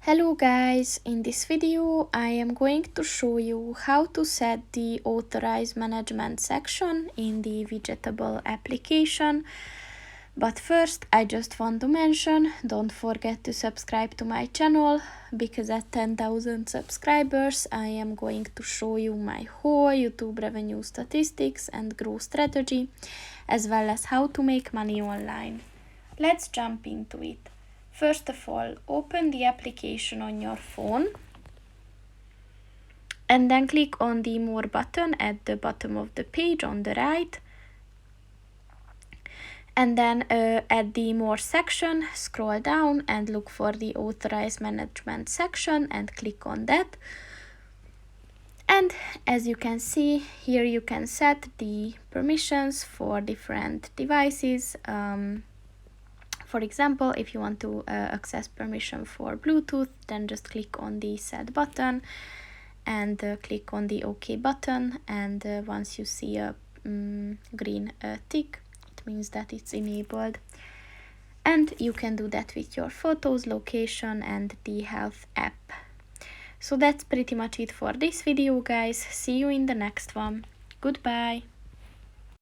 Hello guys, in this video I am going to show you how to set the authorize management section in the Widgetable application. But first I just want to mention, don't forget to subscribe to my channel, because at 10,000 subscribers I am going to show you my whole YouTube revenue statistics and growth strategy, as well as how to make money online. Let's jump into it. First of all, open the application on your phone and then click on the More button at the bottom of the page on the right. And then at the More section, scroll down and look for the Authorize Management section and click on that. And as you can see, here you can set the permissions for different devices. For example, if you want to access permission for Bluetooth, then just click on the Set button and click on the OK button. And once you see a green tick, it means that it's enabled. And you can do that with your photos, location, and the Health app. So that's pretty much it for this video, guys. See you in the next one. Goodbye.